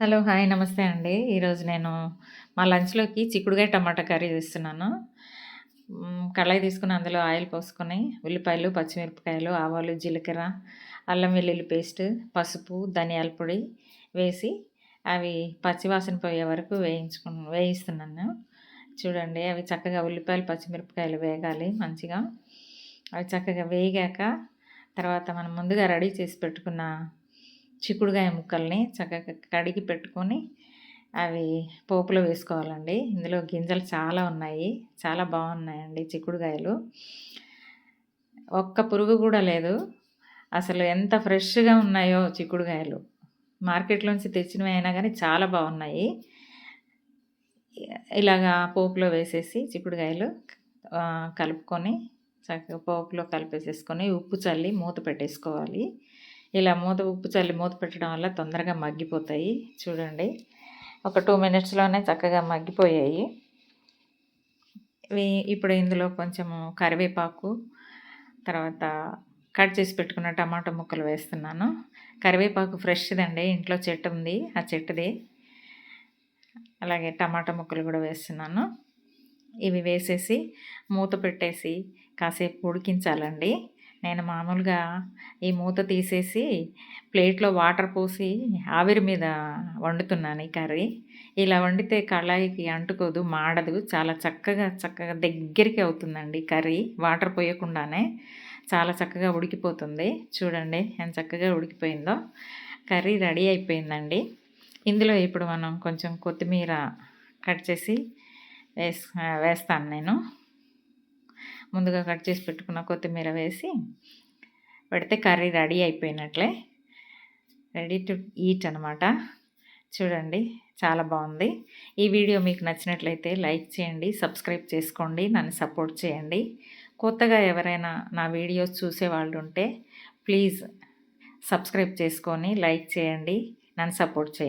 Hello! Hi! నమస్తే అండి. ఈరోజు నేను మా లంచ్‌లోకి చిక్కుడుగాయ టమాటా కర్రీ చేస్తున్నాను. కళాయి తీసుకొని అందులో ఆయిల్ పోసుకొని ఉల్లిపాయలు, పచ్చిమిరపకాయలు, ఆవాలు, జీలకర్ర, అల్లం వెల్లుల్లి పేస్ట్, పసుపు, ధనియాల పొడి వేసి అవి పచ్చివాసన పోయే వరకు వేయిస్తున్నాను. చూడండి అవి చక్కగా ఉల్లిపాయలు, పచ్చిమిరపకాయలు వేగాలి మంచిగా. అవి చక్కగా వేగాక తర్వాత మనం ముందుగా రెడీ చేసి పెట్టుకున్న చిక్కుడుగాయ ముక్కల్ని చక్కగా కడిగి పెట్టుకొని అవి పోపులో వేసుకోవాలండి. ఇందులో గింజలు చాలా ఉన్నాయి. చాలా బాగున్నాయండి చిక్కుడుగాయలు. ఒక్క పురుగు కూడా లేదు. అసలు ఎంత ఫ్రెష్‌గా ఉన్నాయో చిక్కుడుగాయలు. మార్కెట్‌లోంచి తెచ్చినవి అయినా గానీ చాలా బాగున్నాయి. ఇలాగా పోపులో వేసేసి చిక్కుడుగాయలు కలుపుకొని చక్కగా పోపులో కలిపేసేసుకొని ఉప్పు చల్లి మూత పెట్టేసుకోవాలి. ఇలా ఉప్పు చల్లి మూత పెట్టడం వల్ల తొందరగా మగ్గిపోతాయి. చూడండి ఒక 2 మినిట్స్‌లోనే చక్కగా మగ్గిపోయాయి. ఇప్పుడు ఇందులో కొంచెము కరివేపాకు, తర్వాత కట్ చేసి పెట్టుకున్న టమాటా ముక్కలు వేస్తున్నాను. కరివేపాకు ఫ్రెష్‌దండి, ఇంట్లో చెట్టు ఉంది, ఆ చెట్టుది. అలాగే టమాటా ముక్కలు కూడా వేస్తున్నాను. ఇవి వేసేసి మూత పెట్టేసి కాసేపు ఉడికించాలండి. నేను మామూలుగా ఈ మూత తీసేసి ప్లేట్‌లో వాటర్ పోసి ఆవిరి మీద వండుతున్నాను ఈ కర్రీ. ఇలా వండితే కళాయికి అంటుకోదు, మాడదు. చాలా చక్కగా దగ్గరికి అవుతుందండి కర్రీ. వాటర్ పోయకుండానే చాలా చక్కగా ఉడికిపోతుంది. చూడండి ఎంత చక్కగా ఉడికిపోయిందో. కర్రీ రెడీ అయిపోయిందండి. ఇందులో ఇప్పుడు మనం కొంచెం కొత్తిమీర కట్ చేసి వేస్తాను నేను. ముందుగా కట్ చేసి పెట్టుకున్న కొత్తిమీర వేసి పెడితే కర్రీ రెడీ అయిపోయినట్లే. రెడీ టు ఈట్ అనమాట. చూడండి చాలా బాగుంది. ఈ వీడియో మీకు నచ్చినట్లయితే లైక్ చేయండి, సబ్స్క్రైబ్ చేసుకోండి, నన్ను సపోర్ట్ చేయండి. కొత్తగా ఎవరైనా నా వీడియోస్ చూసేవాళ్ళు ఉంటే ప్లీజ్ సబ్స్క్రైబ్ చేసుకొని లైక్ చేయండి, నన్ను సపోర్ట్ చేయండి.